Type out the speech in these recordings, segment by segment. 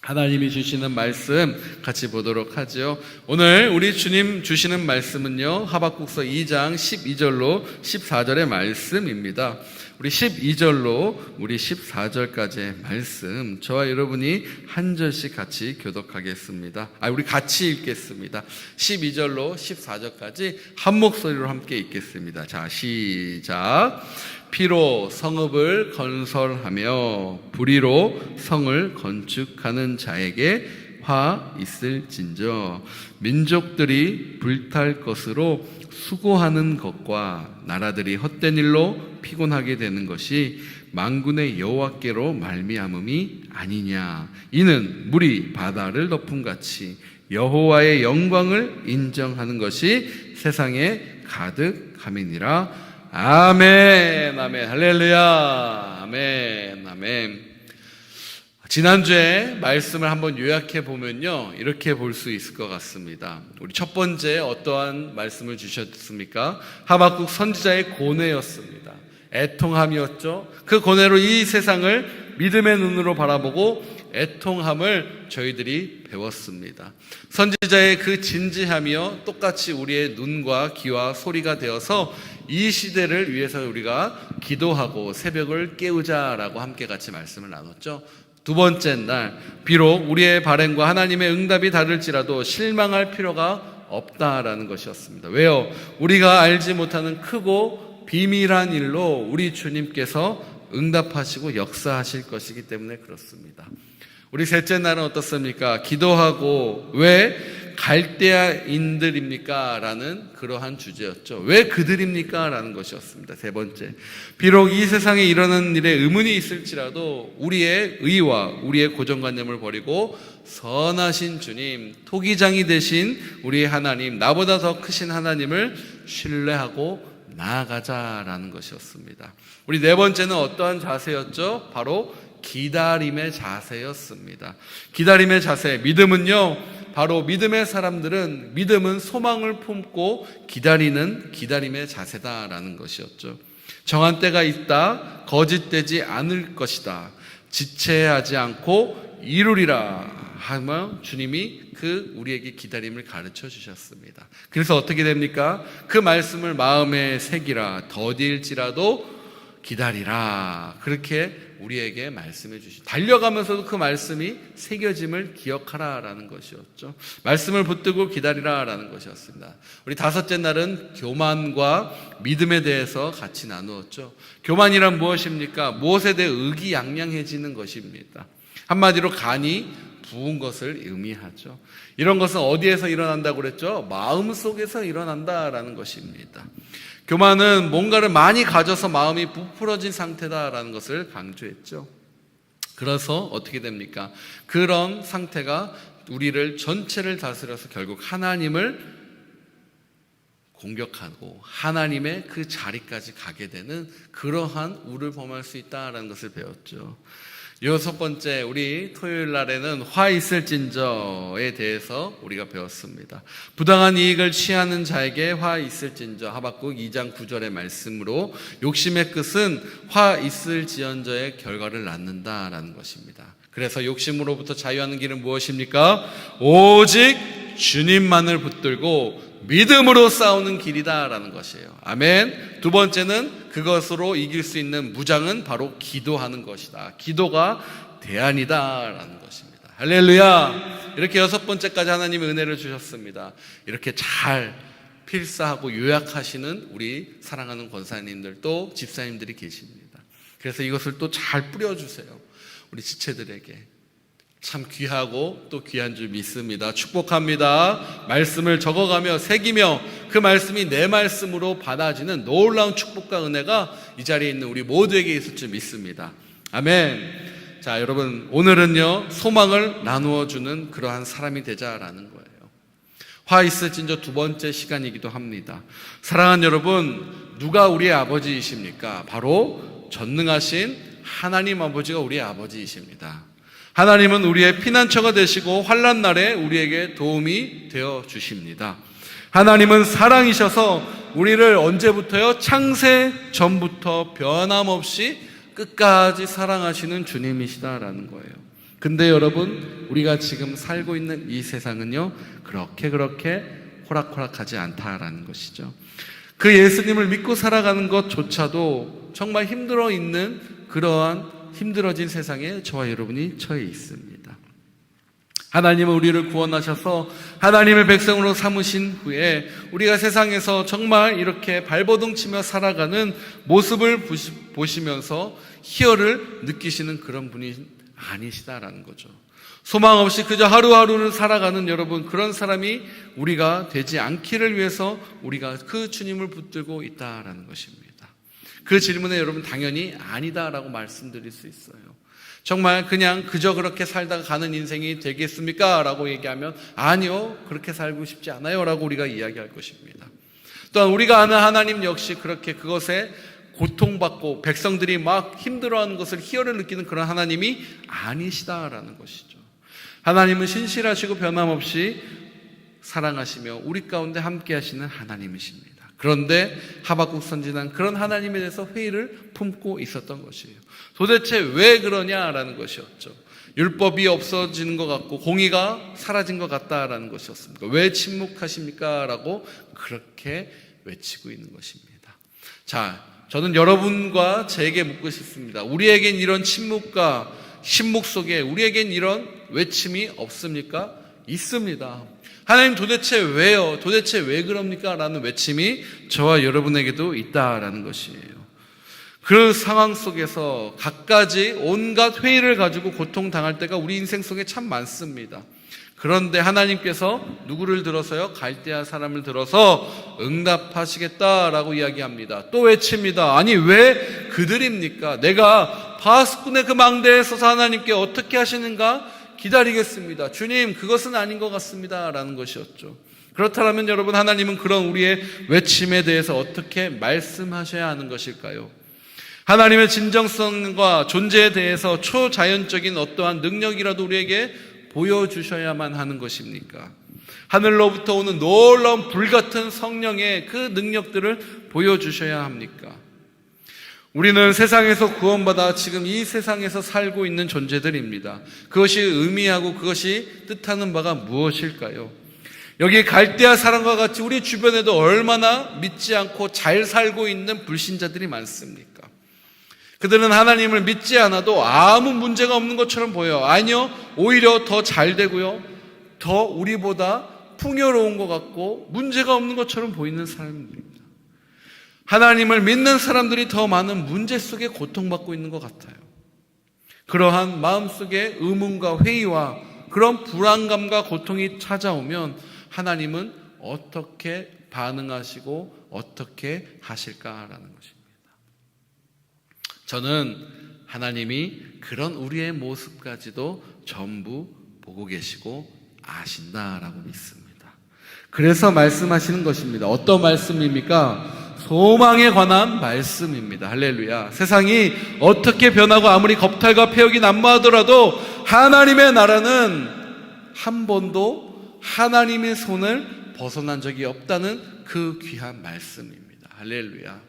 하나님이 주시는 말씀 같이 보도록 하죠. 오늘 우리 주님 주시는 말씀은요, 하박국서 2장 12절로 14절의 말씀입니다. 우리 12절로 우리 14절까지의 말씀, 저와 여러분이 한 절씩 같이 교독하겠습니다. 우리 같이 읽겠습니다. 12절로 14절까지 한 목소리로 함께 읽겠습니다. 자, 시작. 피로 성읍을 건설하며 불의로 성을 건축하는 자에게 화 있을진저. 민족들이 불탈 것으로 수고하는 것과 나라들이 헛된 일로 피곤하게 되는 것이 만군의 여호와께로 말미암음이 아니냐. 이는 물이 바다를 덮음같이 여호와의 영광을 인정하는 것이 세상에 가득함이니라. 아멘, 아멘, 할렐루야, 아멘, 아멘. 지난주에 말씀을 한번 요약해 보면요, 이렇게 볼 수 있을 것 같습니다. 우리 첫 번째 어떠한 말씀을 주셨습니까? 하박국 선지자의 고뇌였습니다. 애통함이었죠. 그 고뇌로 이 세상을 믿음의 눈으로 바라보고 애통함을 저희들이 배웠습니다. 선지자의 그 진지함이요, 똑같이 우리의 눈과 귀와 소리가 되어서 이 시대를 위해서 우리가 기도하고 새벽을 깨우자라고 함께 같이 말씀을 나눴죠. 두 번째 날, 비록 우리의 바램과 하나님의 응답이 다를지라도 실망할 필요가 없다라는 것이었습니다. 왜요? 우리가 알지 못하는 크고 비밀한 일로 우리 주님께서 응답하시고 역사하실 것이기 때문에 그렇습니다. 우리 셋째 날은 어떻습니까? 기도하고 왜 갈대아인들입니까? 라는 그러한 주제였죠. 왜 그들입니까? 라는 것이었습니다. 세 번째, 비록 이 세상에 일어나는 일에 의문이 있을지라도 우리의 의와 우리의 고정관념을 버리고 선하신 주님, 토기장이 되신 우리의 하나님, 나보다 더 크신 하나님을 신뢰하고 나아가자라는 것이었습니다. 우리 네 번째는 어떠한 자세였죠? 바로 기다림의 자세였습니다. 기다림의 자세, 믿음은요, 바로 믿음의 사람들은, 믿음은 소망을 품고 기다리는 기다림의 자세다라는 것이었죠. 정한 때가 있다, 거짓되지 않을 것이다, 지체하지 않고 이루리라 하며 주님이 우리에게 기다림을 가르쳐 주셨습니다. 그래서 어떻게 됩니까? 그 말씀을 마음에 새기라, 더딜지라도 기다리라, 그렇게 우리에게 말씀해 주시죠. 달려가면서도 그 말씀이 새겨짐을 기억하라라는 것이었죠. 말씀을 붙들고 기다리라라는 것이었습니다. 우리 다섯째 날은 교만과 믿음에 대해서 같이 나누었죠. 교만이란 무엇입니까? 무엇에 대해 의기양양해지는 것입니다. 한마디로 간이 부은 것을 의미하죠. 이런 것은 어디에서 일어난다고 그랬죠? 마음속에서 일어난다라는 것입니다. 교만은 뭔가를 많이 가져서 마음이 부풀어진 상태다라는 것을 강조했죠. 그래서 어떻게 됩니까? 그런 상태가 우리를 전체를 다스려서 결국 하나님을 공격하고 하나님의 그 자리까지 가게 되는 그러한 우를 범할 수 있다라는 것을 배웠죠. 여섯 번째, 우리 토요일 날에는 화 있을진저에 대해서 우리가 배웠습니다. 부당한 이익을 취하는 자에게 화 있을진저, 하박국 2장 9절의 말씀으로 욕심의 끝은 화 있을지언저의 결과를 낳는다라는 것입니다. 그래서 욕심으로부터 자유하는 길은 무엇입니까? 오직 주님만을 붙들고 믿음으로 싸우는 길이다라는 것이에요. 아멘. 두 번째는 그것으로 이길 수 있는 무장은 바로 기도하는 것이다. 기도가 대안이다라는 것입니다. 할렐루야. 이렇게 여섯 번째까지 하나님의 은혜를 주셨습니다. 이렇게 잘 필사하고 요약하시는 우리 사랑하는 권사님들, 또 집사님들이 계십니다. 그래서 이것을 또 잘 뿌려주세요. 우리 지체들에게. 참 귀하고 또 귀한 줄 믿습니다. 축복합니다. 말씀을 적어가며 새기며 그 말씀이 내 말씀으로 받아지는 놀라운 축복과 은혜가 이 자리에 있는 우리 모두에게 있을 줄 믿습니다. 아멘. 자, 여러분, 오늘은요, 소망을 나누어주는 그러한 사람이 되자라는 거예요. 화 있을진저 두 번째 시간이기도 합니다. 사랑하는 여러분, 누가 우리의 아버지이십니까? 바로 전능하신 하나님 아버지가 우리의 아버지이십니다. 하나님은 우리의 피난처가 되시고 환난 날에 우리에게 도움이 되어 주십니다. 하나님은 사랑이셔서 우리를 언제부터요? 창세 전부터 변함없이 끝까지 사랑하시는 주님이시다라는 거예요. 근데 여러분, 우리가 지금 살고 있는 이 세상은요, 그렇게 호락호락하지 않다라는 것이죠. 그 예수님을 믿고 살아가는 것조차도 정말 힘들어 있는 그러한 힘들어진 세상에 저와 여러분이 처해 있습니다. 하나님은 우리를 구원하셔서 하나님의 백성으로 삼으신 후에 우리가 세상에서 정말 이렇게 발버둥 치며 살아가는 모습을 보시면서 희열을 느끼시는 그런 분이 아니시다라는 거죠. 소망 없이 그저 하루하루를 살아가는 여러분, 그런 사람이 우리가 되지 않기를 위해서 우리가 그 주님을 붙들고 있다라는 것입니다. 그 질문에 여러분 당연히 아니다라고 말씀드릴 수 있어요. 정말 그냥 그저 그렇게 살다가 가는 인생이 되겠습니까? 라고 얘기하면 아니요, 그렇게 살고 싶지 않아요 라고 우리가 이야기할 것입니다. 또한 우리가 아는 하나님 역시 그렇게 그것에 고통받고 백성들이 막 힘들어하는 것을 희열을 느끼는 그런 하나님이 아니시다라는 것이죠. 하나님은 신실하시고 변함없이 사랑하시며 우리 가운데 함께 하시는 하나님이십니다. 그런데 하박국 선지자는 그런 하나님에 대해서 회의를 품고 있었던 것이에요. 도대체 왜 그러냐라는 것이었죠. 율법이 없어지는 것 같고 공의가 사라진 것 같다라는 것이었습니다. 왜 침묵하십니까? 라고 그렇게 외치고 있는 것입니다. 자, 저는 여러분과 제게 묻고 싶습니다. 우리에겐 이런 침묵과 신묵 속에 우리에겐 이런 외침이 없습니까? 있습니다. 하나님 도대체 왜요? 도대체 왜 그럽니까? 라는 외침이 저와 여러분에게도 있다라는 것이에요. 그 상황 속에서 갖가지 온갖 회의를 가지고 고통당할 때가 우리 인생 속에 참 많습니다. 그런데 하나님께서 누구를 들어서요? 갈대아 사람을 들어서 응답하시겠다라고 이야기합니다. 또 외칩니다. 아니 왜 그들입니까? 내가 바하스군의 그 망대에 서서 하나님께 어떻게 하시는가 기다리겠습니다. 주님, 그것은 아닌 것 같습니다 라는 것이었죠. 그렇다면 여러분, 하나님은 그런 우리의 외침에 대해서 어떻게 말씀하셔야 하는 것일까요? 하나님의 진정성과 존재에 대해서 초자연적인 어떠한 능력이라도 우리에게 보여주셔야만 하는 것입니까? 하늘로부터 오는 놀라운 불같은 성령의 그 능력들을 보여주셔야 합니까? 우리는 세상에서 구원받아 지금 이 세상에서 살고 있는 존재들입니다. 그것이 의미하고 그것이 뜻하는 바가 무엇일까요? 여기 갈대아 사람과 같이 우리 주변에도 얼마나 믿지 않고 잘 살고 있는 불신자들이 많습니까? 그들은 하나님을 믿지 않아도 아무 문제가 없는 것처럼 보여요. 아니요, 오히려 더 잘 되고요, 더 우리보다 풍요로운 것 같고 문제가 없는 것처럼 보이는 사람들입니다. 하나님을 믿는 사람들이 더 많은 문제 속에 고통받고 있는 것 같아요. 그러한 마음속에 의문과 회의와 그런 불안감과 고통이 찾아오면 하나님은 어떻게 반응하시고 어떻게 하실까라는 것입니다. 저는 하나님이 그런 우리의 모습까지도 전부 보고 계시고 아신다라고 믿습니다. 그래서 말씀하시는 것입니다. 어떤 말씀입니까? 소망에 관한 말씀입니다. 할렐루야. 세상이 어떻게 변하고 아무리 겁탈과 폐역이 난무하더라도 하나님의 나라는 한 번도 하나님의 손을 벗어난 적이 없다는 그 귀한 말씀입니다. 할렐루야.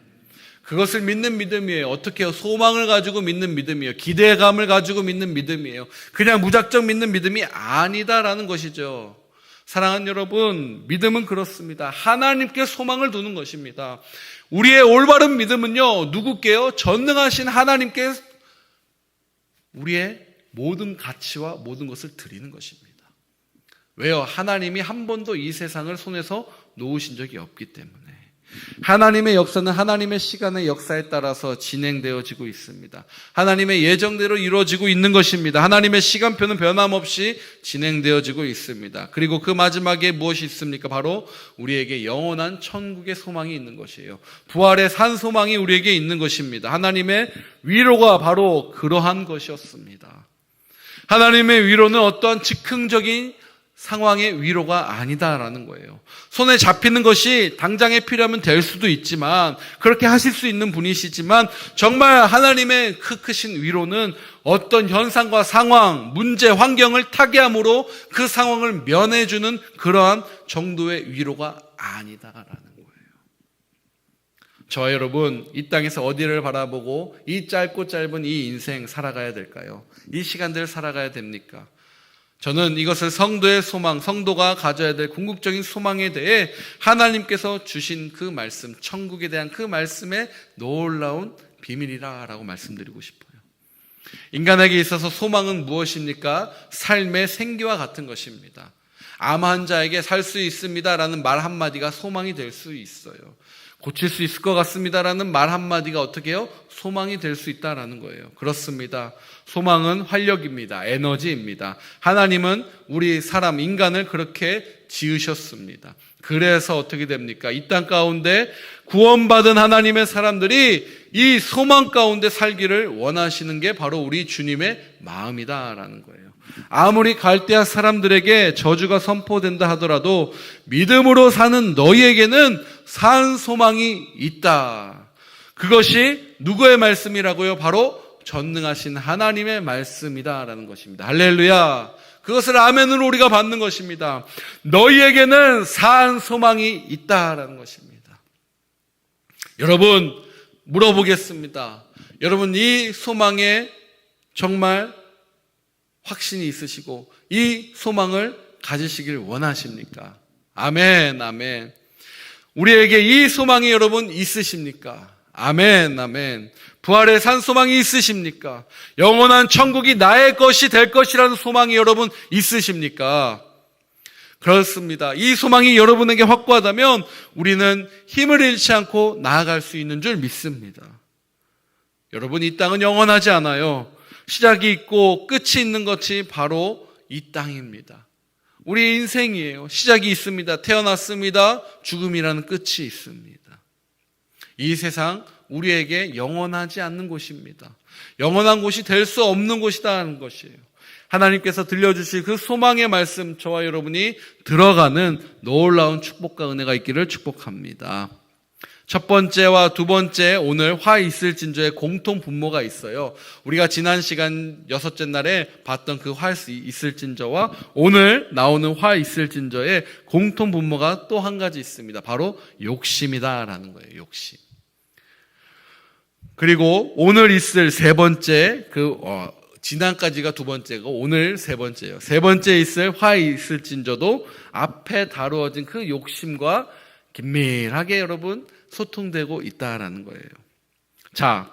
그것을 믿는 믿음이에요. 어떻게 해요? 소망을 가지고 믿는 믿음이에요. 기대감을 가지고 믿는 믿음이에요. 그냥 무작정 믿는 믿음이 아니다라는 것이죠. 사랑하는 여러분, 믿음은 그렇습니다. 하나님께 소망을 두는 것입니다. 우리의 올바른 믿음은요, 누구께요? 전능하신 하나님께 우리의 모든 가치와 모든 것을 드리는 것입니다. 왜요? 하나님이 한 번도 이 세상을 손에서 놓으신 적이 없기 때문에. 하나님의 역사는 하나님의 시간의 역사에 따라서 진행되어지고 있습니다. 하나님의 예정대로 이루어지고 있는 것입니다. 하나님의 시간표는 변함없이 진행되어지고 있습니다. 그리고 그 마지막에 무엇이 있습니까? 바로 우리에게 영원한 천국의 소망이 있는 것이에요. 부활의 산 소망이 우리에게 있는 것입니다. 하나님의 위로가 바로 그러한 것이었습니다. 하나님의 위로는 어떠한 즉흥적인 상황의 위로가 아니다라는 거예요. 손에 잡히는 것이 당장에 필요하면 될 수도 있지만, 그렇게 하실 수 있는 분이시지만, 정말 하나님의 크신 위로는 어떤 현상과 상황, 문제, 환경을 타개함으로 그 상황을 면해주는 그러한 정도의 위로가 아니다라는 거예요. 저와 여러분 이 땅에서 어디를 바라보고 이 짧고 짧은 이 인생 살아가야 될까요? 이 시간들 살아가야 됩니까? 저는 이것을 성도의 소망, 성도가 가져야 될 궁극적인 소망에 대해 하나님께서 주신 그 말씀, 천국에 대한 그 말씀의 놀라운 비밀이라고 말씀드리고 싶어요. 인간에게 있어서 소망은 무엇입니까? 삶의 생기와 같은 것입니다. 암 환자에게 살 수 있습니다라는 말 한마디가 소망이 될 수 있어요. 고칠 수 있을 것 같습니다라는 말 한마디가 어떻게 해요? 소망이 될 수 있다라는 거예요. 그렇습니다. 소망은 활력입니다. 에너지입니다. 하나님은 우리 사람, 인간을 그렇게 지으셨습니다. 그래서 어떻게 됩니까? 이 땅 가운데 구원받은 하나님의 사람들이 이 소망 가운데 살기를 원하시는 게 바로 우리 주님의 마음이다라는 거예요. 아무리 갈대아 사람들에게 저주가 선포된다 하더라도 믿음으로 사는 너희에게는 산 소망이 있다. 그것이 누구의 말씀이라고요? 바로 전능하신 하나님의 말씀이다라는 것입니다. 할렐루야. 그것을 아멘으로 우리가 받는 것입니다. 너희에게는 산 소망이 있다라는 것입니다. 여러분, 물어보겠습니다. 여러분, 이 소망에 정말 확신이 있으시고 이 소망을 가지시길 원하십니까? 아멘, 아멘. 우리에게 이 소망이 여러분 있으십니까? 아멘, 아멘. 부활의 산 소망이 있으십니까? 영원한 천국이 나의 것이 될 것이라는 소망이 여러분 있으십니까? 그렇습니다. 이 소망이 여러분에게 확고하다면 우리는 힘을 잃지 않고 나아갈 수 있는 줄 믿습니다. 여러분, 이 땅은 영원하지 않아요. 시작이 있고 끝이 있는 것이 바로 이 땅입니다. 우리 인생이에요. 시작이 있습니다. 태어났습니다. 죽음이라는 끝이 있습니다. 이 세상 우리에게 영원하지 않는 곳입니다. 영원한 곳이 될 수 없는 곳이라는 것이에요. 하나님께서 들려주실 그 소망의 말씀, 저와 여러분이 들어가는 놀라운 축복과 은혜가 있기를 축복합니다. 첫 번째와 두 번째, 오늘 화 있을 진저의 공통 분모가 있어요. 우리가 지난 시간 여섯째 날에 봤던 그 화 있을 진저와 오늘 나오는 화 있을 진저의 공통 분모가 또 한 가지 있습니다. 바로 욕심이다라는 거예요. 욕심. 그리고 오늘 있을 세 번째, 지난까지가 두 번째고 오늘 세 번째예요. 세 번째 있을 화 있을 진저도 앞에 다루어진 그 욕심과 긴밀하게 여러분 소통되고 있다라는 거예요. 자,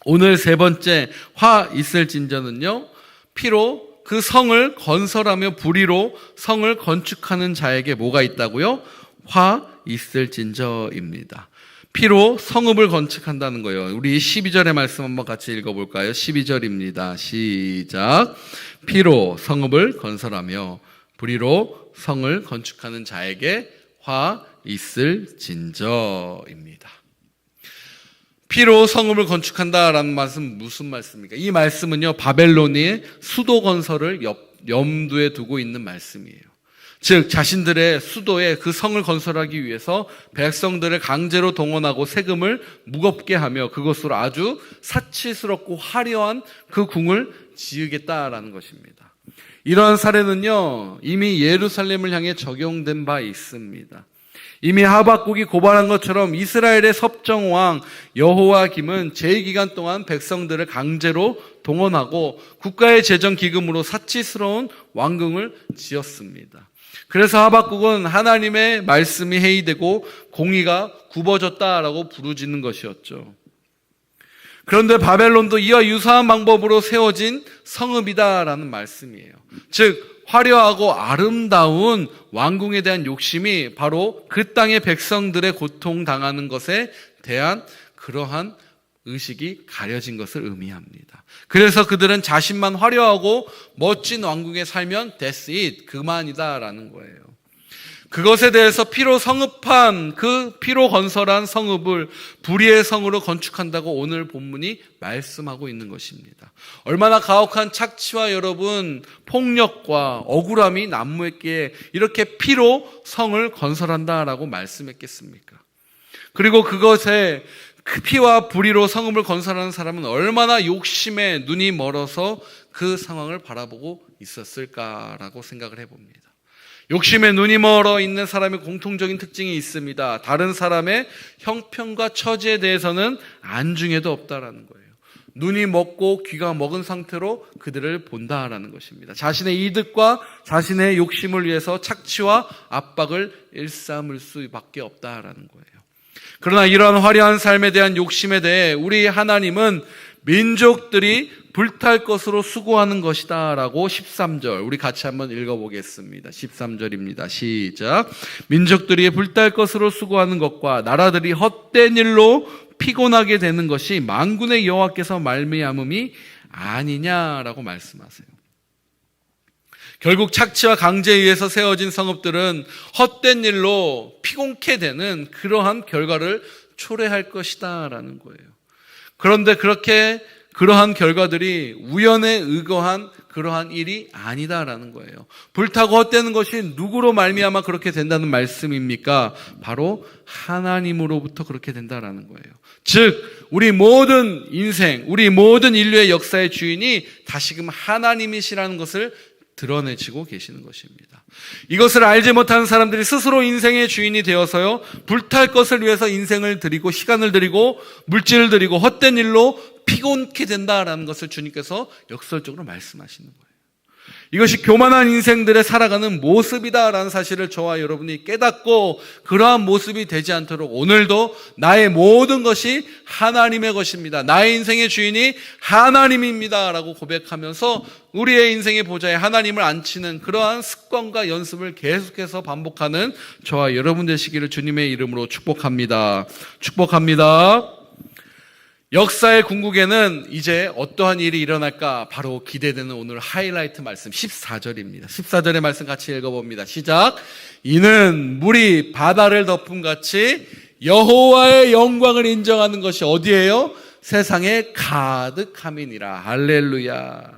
오늘 세 번째 화 있을 진저는요, 피로 그 성을 건설하며 불의로 성을 건축하는 자에게 뭐가 있다고요? 화 있을 진저입니다. 피로 성읍을 건축한다는 거예요. 우리 12절의 말씀 한번 같이 읽어볼까요? 12절입니다. 시작. 피로 성읍을 건설하며 불의로 성을 건축하는 자에게 화 있을 진저입니다. 피로 성읍을 건축한다라는 말씀은 무슨 말씀입니까? 이 말씀은요, 바벨론의 수도 건설을 염두에 두고 있는 말씀이에요. 즉 자신들의 수도에 그 성을 건설하기 위해서 백성들을 강제로 동원하고 세금을 무겁게 하며 그것으로 아주 사치스럽고 화려한 그 궁을 지으겠다라는 것입니다. 이러한 사례는요, 이미 예루살렘을 향해 적용된 바 있습니다. 이미 하박국이 고발한 것처럼 이스라엘의 섭정왕 여호와김은 제2기간 동안 백성들을 강제로 동원하고 국가의 재정기금으로 사치스러운 왕궁을 지었습니다. 그래서 하박국은 하나님의 말씀이 해이되고 공의가 굽어졌다라고 부르짖는 것이었죠. 그런데 바벨론도 이와 유사한 방법으로 세워진 성읍이다라는 말씀이에요. 즉 화려하고 아름다운 왕궁에 대한 욕심이 바로 그 땅의 백성들의 고통당하는 것에 대한 그러한 의식이 가려진 것을 의미합니다. 그래서 그들은 자신만 화려하고 멋진 왕궁에 살면 that's it, 그만이다라는 거예요. 그것에 대해서 피로 성읍한, 그 피로 건설한 성읍을 불의의 성으로 건축한다고 오늘 본문이 말씀하고 있는 것입니다. 얼마나 가혹한 착취와 여러분 폭력과 억울함이 난무했기에 이렇게 피로 성을 건설한다라고 말씀했겠습니까? 그리고 그것에 그 피와 불의로 성읍을 건설하는 사람은 얼마나 욕심에 눈이 멀어서 그 상황을 바라보고 있었을까라고 생각을 해봅니다. 욕심에 눈이 멀어 있는 사람의 공통적인 특징이 있습니다. 다른 사람의 형편과 처지에 대해서는 안중에도 없다라는 거예요. 눈이 먹고 귀가 먹은 상태로 그들을 본다라는 것입니다. 자신의 이득과 자신의 욕심을 위해서 착취와 압박을 일삼을 수밖에 없다라는 거예요. 그러나 이러한 화려한 삶에 대한 욕심에 대해 우리 하나님은 민족들이 불탈 것으로 수고하는 것이다 라고 13절 우리 같이 한번 읽어보겠습니다. 13절입니다. 시작. 민족들이 불탈 것으로 수고하는 것과 나라들이 헛된 일로 피곤하게 되는 것이 만군의 여호와께서 말미암음이 아니냐라고 말씀하세요. 결국 착취와 강제에 의해서 세워진 성읍들은 헛된 일로 피곤케 되는 그러한 결과를 초래할 것이다 라는 거예요. 그런데 그러한 결과들이 우연에 의거한 그러한 일이 아니다라는 거예요. 불타고 헛되는 것이 누구로 말미암아 그렇게 된다는 말씀입니까? 바로 하나님으로부터 그렇게 된다라는 거예요. 즉 우리 모든 인생, 우리 모든 인류의 역사의 주인이 다시금 하나님이시라는 것을 드러내시고 계시는 것입니다. 이것을 알지 못하는 사람들이 스스로 인생의 주인이 되어서요, 불탈 것을 위해서 인생을 드리고 시간을 드리고 물질을 드리고 헛된 일로 피곤케 된다라는 것을 주님께서 역설적으로 말씀하시는 거예요. 이것이 교만한 인생들의 살아가는 모습이다라는 사실을 저와 여러분이 깨닫고 그러한 모습이 되지 않도록 오늘도 나의 모든 것이 하나님의 것입니다. 나의 인생의 주인이 하나님입니다 라고 고백하면서 우리의 인생의 보좌에 하나님을 앉히는 그러한 습관과 연습을 계속해서 반복하는 저와 여러분 되시기를 주님의 이름으로 축복합니다. 축복합니다. 역사의 궁극에는 이제 어떠한 일이 일어날까 바로 기대되는 오늘 하이라이트 말씀 14절입니다. 14절의 말씀 같이 읽어봅니다. 시작. 이는 물이 바다를 덮음같이 여호와의 영광을 인정하는 것이 어디예요? 세상에 가득함이니라. 할렐루야.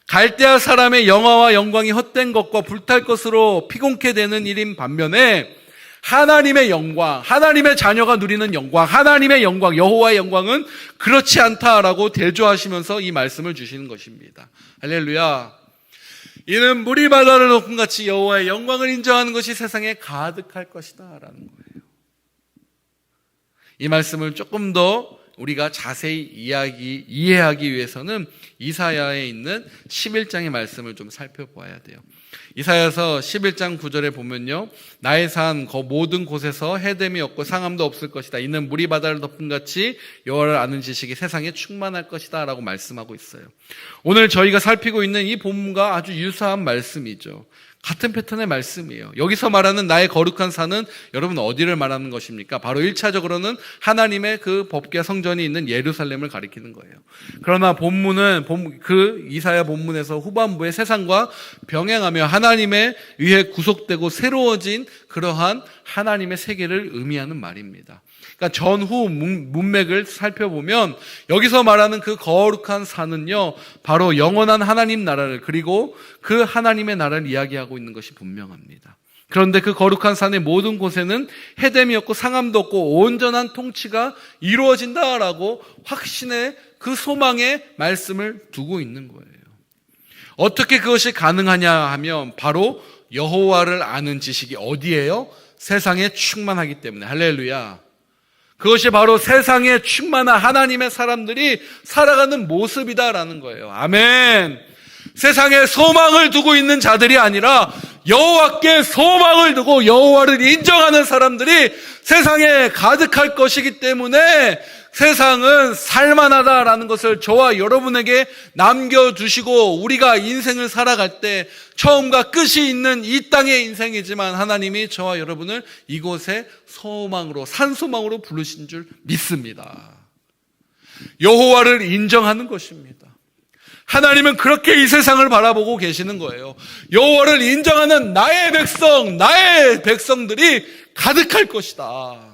갈대아 사람의 영화와 영광이 헛된 것과 불탈 것으로 피곤케 되는 일인 반면에 하나님의 영광, 하나님의 자녀가 누리는 영광, 하나님의 영광, 여호와의 영광은 그렇지 않다라고 대조하시면서 이 말씀을 주시는 것입니다. 할렐루야. 이는 물이 바다를 덮음같이 여호와의 영광을 인정하는 것이 세상에 가득할 것이다 라는 거예요. 이 말씀을 조금 더 우리가 자세히 이해하기 위해서는 이사야에 있는 11장의 말씀을 좀 살펴보아야 돼요. 이사야서 11장 9절에 보면요, 나의 산 모든 곳에서 해됨이 없고 상함도 없을 것이다. 이는 물이 바다를 덮음같이 여호와를 아는 지식이 세상에 충만할 것이다 라고 말씀하고 있어요. 오늘 저희가 살피고 있는 이 본문과 아주 유사한 말씀이죠. 같은 패턴의 말씀이에요. 여기서 말하는 나의 거룩한 산은 여러분 어디를 말하는 것입니까? 바로 1차적으로는 하나님의 그 법궤 성전이 있는 예루살렘을 가리키는 거예요. 그러나 본문은 그 이사야 본문에서 후반부에 세상과 병행하며 하나님에 의해 구속되고 새로워진 그러한 하나님의 세계를 의미하는 말입니다. 그러니까 전후 문맥을 살펴보면 여기서 말하는 그 거룩한 산은요, 바로 영원한 하나님 나라를, 그리고 그 하나님의 나라를 이야기하고 있는 것이 분명합니다. 그런데 그 거룩한 산의 모든 곳에는 해됨이 없고 상함도 없고 온전한 통치가 이루어진다라고 확신의 그 소망의 말씀을 두고 있는 거예요. 어떻게 그것이 가능하냐 하면 바로 여호와를 아는 지식이 어디예요? 세상에 충만하기 때문에. 할렐루야. 그것이 바로 세상에 충만한 하나님의 사람들이 살아가는 모습이다라는 거예요. 아멘. 세상에 소망을 두고 있는 자들이 아니라 여호와께 소망을 두고 여호와를 인정하는 사람들이 세상에 가득할 것이기 때문에 세상은 살만하다라는 것을 저와 여러분에게 남겨주시고, 우리가 인생을 살아갈 때 처음과 끝이 있는 이 땅의 인생이지만 하나님이 저와 여러분을 이곳에 소망으로, 산소망으로 부르신 줄 믿습니다. 여호와를 인정하는 것입니다. 하나님은 그렇게 이 세상을 바라보고 계시는 거예요. 여호와를 인정하는 나의 백성들이 가득할 것이다.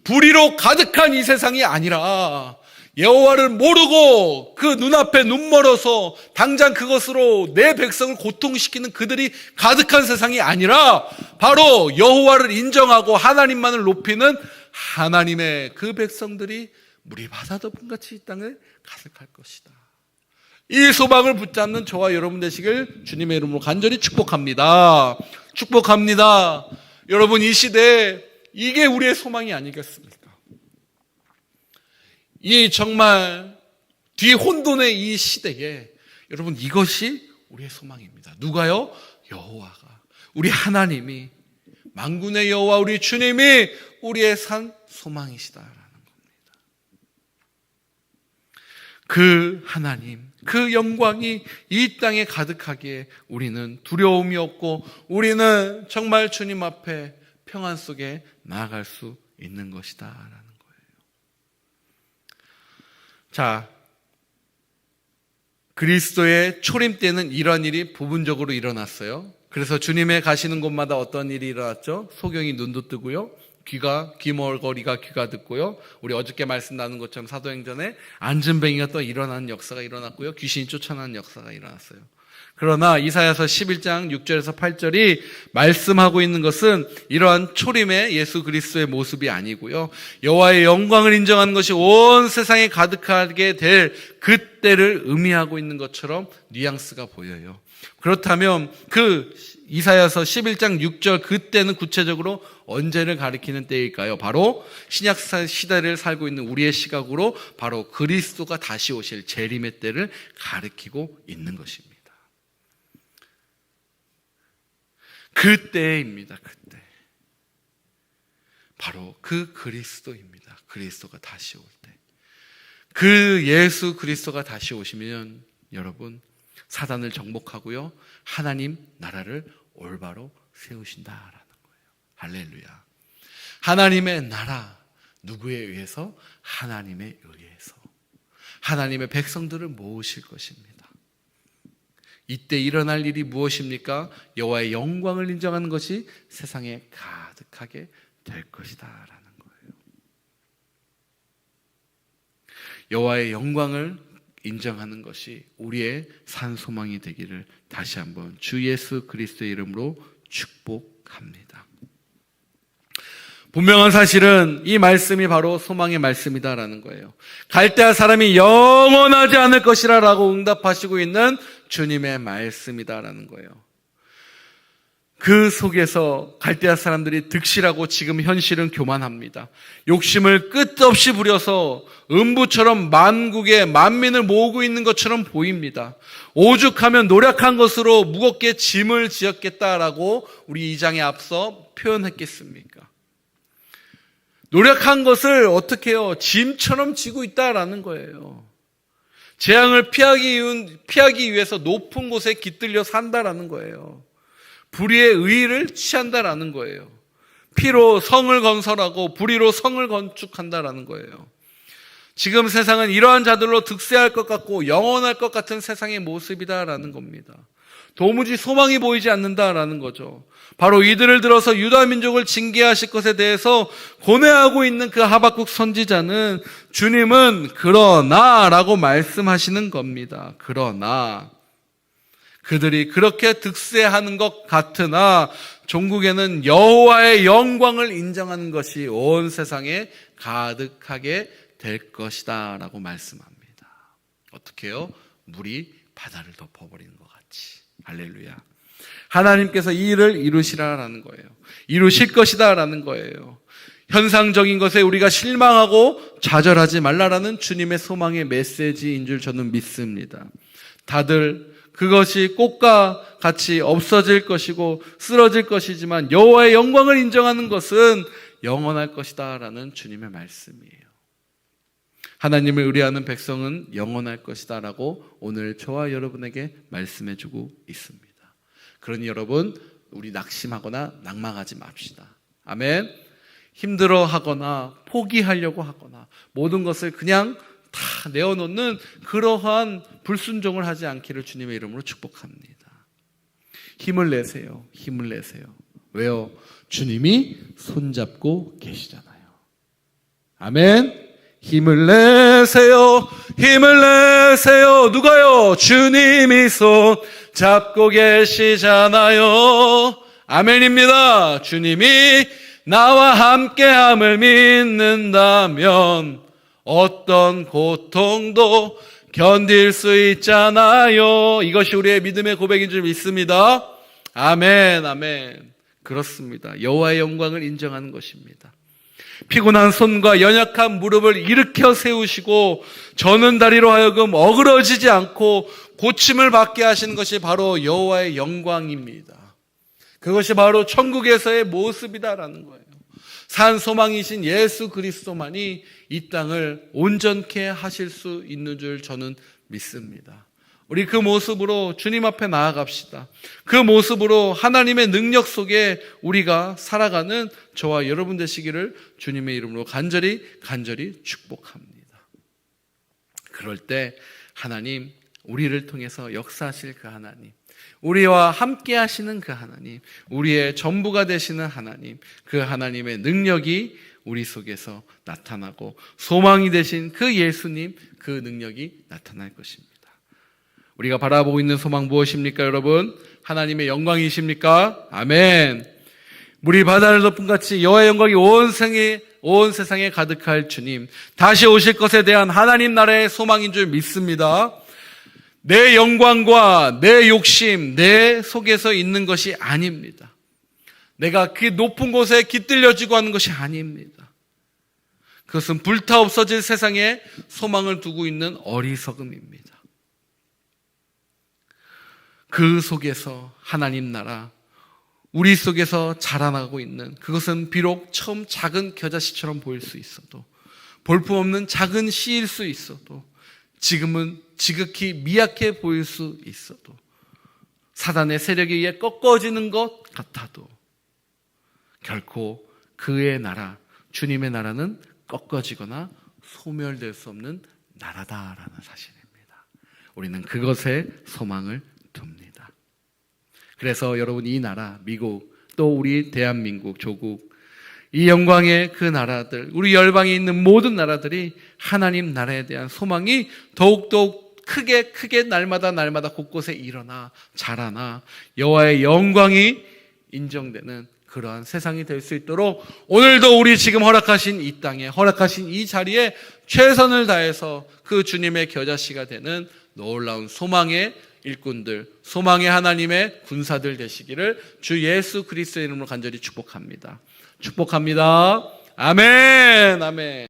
불의로 가득한 이 세상이 아니라 여호와를 모르고 그 눈앞에 눈멀어서 당장 그것으로 내 백성을 고통시키는 그들이 가득한 세상이 아니라 바로 여호와를 인정하고 하나님만을 높이는 하나님의 그 백성들이 물이 바다 덮음같이 이 땅을 가득할 것이다. 이 소망을 붙잡는 저와 여러분 되시길 주님의 이름으로 간절히 축복합니다. 축복합니다. 여러분, 이 시대에 이게 우리의 소망이 아니겠습니까? 이 정말 뒤혼돈의 이 시대에 여러분, 이것이 우리의 소망입니다. 누가요? 여호와가, 우리 하나님이, 만군의 여호와 우리 주님이 우리의 산 소망이시다라는 겁니다. 그 하나님, 그 영광이 이 땅에 가득하기에 우리는 두려움이 없고 우리는 정말 주님 앞에 평안 속에 나아갈 수 있는 것이다라는 거예요. 자, 그리스도의 초림 때는 이러한 일이 부분적으로 일어났어요. 그래서 주님의 가시는 곳마다 어떤 일이 일어났죠? 소경이 눈도 뜨고요, 귀머거리가 귀가 듣고요, 우리 어저께 말씀 나눈 것처럼 사도행전에 안진뱅이가 또 일어나는 역사가 일어났고요, 귀신이 쫓아나는 역사가 일어났어요. 그러나 이사야서 11장 6절에서 8절이 말씀하고 있는 것은 이러한 초림의 예수 그리스도의 모습이 아니고요, 여호와의 영광을 인정하는 것이 온 세상에 가득하게 될 그때를 의미하고 있는 것처럼 뉘앙스가 보여요. 그렇다면 그 이사야서 11장 6절 그때는 구체적으로 언제를 가리키는 때일까요? 바로 신약 시대를 살고 있는 우리의 시각으로 바로 그리스도가 다시 오실 재림의 때를 가리키고 있는 것입니다. 그때입니다. 그때. 바로 그 그리스도입니다. 그리스도가 다시 올 때. 그 예수 그리스도가 다시 오시면 여러분, 사단을 정복하고요, 하나님 나라를 올바로 세우신다라는 거예요. 할렐루야. 하나님의 나라, 누구에 의해서? 하나님에 의해서 하나님의 백성들을 모으실 것입니다. 이때 일어날 일이 무엇입니까? 여호와의 영광을 인정하는 것이 세상에 가득하게 될 것이다 라는 거예요. 여호와의 영광을 인정하는 것이 우리의 산 소망이 되기를 다시 한번 주 예수 그리스도의 이름으로 축복합니다. 분명한 사실은 이 말씀이 바로 소망의 말씀이다라는 거예요. 갈대아 사람이 영원하지 않을 것이라고 응답하시고 있는 주님의 말씀이다라는 거예요. 그 속에서 갈대아 사람들이 득실하고 지금 현실은 교만합니다. 욕심을 끝없이 부려서 음부처럼 만국의 만민을 모으고 있는 것처럼 보입니다. 오죽하면 노력한 것으로 무겁게 짐을 지었겠다라고 우리 2장에 앞서 표현했겠습니까? 노력한 것을 어떻게 해요? 짐처럼 지고 있다라는 거예요. 재앙을 피하기 위해서 높은 곳에 깃들려 산다라는 거예요. 불의의 의의를 취한다라는 거예요. 피로 성을 건설하고 불의로 성을 건축한다라는 거예요. 지금 세상은 이러한 자들로 득세할 것 같고 영원할 것 같은 세상의 모습이다라는 겁니다. 도무지 소망이 보이지 않는다라는 거죠. 바로 이들을 들어서 유다 민족을 징계하실 것에 대해서 고뇌하고 있는 그 하박국 선지자는 주님은 그러나 라고 말씀하시는 겁니다. 그러나 그들이 그렇게 득세하는 것 같으나 종국에는 여호와의 영광을 인정하는 것이 온 세상에 가득하게 될 것이다 라고 말씀합니다. 어떻게 해요? 물이 바다를 덮어버리는 것 같이. 할렐루야. 하나님께서 이 일을 이루시라라는 거예요. 이루실 것이다라는 거예요. 현상적인 것에 우리가 실망하고 좌절하지 말라라는 주님의 소망의 메시지인 줄 저는 믿습니다. 다들 그것이 꽃과 같이 없어질 것이고 쓰러질 것이지만 여호와의 영광을 인정하는 것은 영원할 것이다라는 주님의 말씀이에요. 하나님을 의뢰하는 백성은 영원할 것이다라고 오늘 저와 여러분에게 말씀해주고 있습니다. 그러니 여러분, 우리 낙심하거나 낭망하지 맙시다. 아멘. 힘들어하거나 포기하려고 하거나 모든 것을 그냥 다 내어놓는 그러한 불순종을 하지 않기를 주님의 이름으로 축복합니다. 힘을 내세요. 힘을 내세요. 왜요? 주님이 손잡고 계시잖아요. 아멘. 힘을 내세요. 힘을 내세요. 누가요? 주님이 손 잡고 계시잖아요. 아멘입니다. 주님이 나와 함께함을 믿는다면 어떤 고통도 견딜 수 있잖아요. 이것이 우리의 믿음의 고백인 줄 믿습니다. 아멘, 아멘. 그렇습니다. 여호와의 영광을 인정하는 것입니다. 피곤한 손과 연약한 무릎을 일으켜 세우시고 저는 다리로 하여금 어그러지지 않고 고침을 받게 하시는 것이 바로 여호와의 영광입니다. 그것이 바로 천국에서의 모습이다라는 거예요. 산 소망이신 예수 그리스도만이 이 땅을 온전케 하실 수 있는 줄 저는 믿습니다. 우리 그 모습으로 주님 앞에 나아갑시다. 그 모습으로 하나님의 능력 속에 우리가 살아가는 저와 여러분 되시기를 주님의 이름으로 간절히 축복합니다. 그럴 때 하나님, 우리를 통해서 역사하실 그 하나님, 우리와 함께 하시는 그 하나님, 우리의 전부가 되시는 하나님, 그 하나님의 능력이 우리 속에서 나타나고 소망이 되신 그 예수님, 그 능력이 나타날 것입니다. 우리가 바라보고 있는 소망 무엇입니까, 여러분? 하나님의 영광이십니까? 아멘. 물이 바다를 덮은 같이 여호와의 영광이 온 세상에 가득할 주님, 다시 오실 것에 대한 하나님 나라의 소망인 줄 믿습니다. 내 영광과 내 욕심, 내 속에서 있는 것이 아닙니다. 내가 그 높은 곳에 깃들여지고 하는 것이 아닙니다. 그것은 불타 없어질 세상에 소망을 두고 있는 어리석음입니다. 그 속에서 하나님 나라, 우리 속에서 자라나고 있는 그것은 비록 처음 작은 겨자씨처럼 보일 수 있어도, 볼품없는 작은 씨일 수 있어도, 지금은 지극히 미약해 보일 수 있어도, 사단의 세력에 의해 꺾어지는 것 같아도 결코 그의 나라, 주님의 나라는 꺾어지거나 소멸될 수 없는 나라다라는 사실입니다. 우리는 그것에 소망을 둡니다. 그래서 여러분, 이 나라, 미국, 또 우리 대한민국, 조국, 이 영광의 그 나라들, 우리 열방에 있는 모든 나라들이 하나님 나라에 대한 소망이 더욱더욱 크게 날마다 곳곳에 일어나 자라나 여호와의 영광이 인정되는 그러한 세상이 될 수 있도록 오늘도 우리 지금 허락하신 이 땅에, 허락하신 이 자리에 최선을 다해서 그 주님의 겨자씨가 되는 놀라운 소망의 일꾼들, 소망의 하나님의 군사들 되시기를 주 예수 그리스도의 이름으로 간절히 축복합니다. 축복합니다. 아멘, 아멘.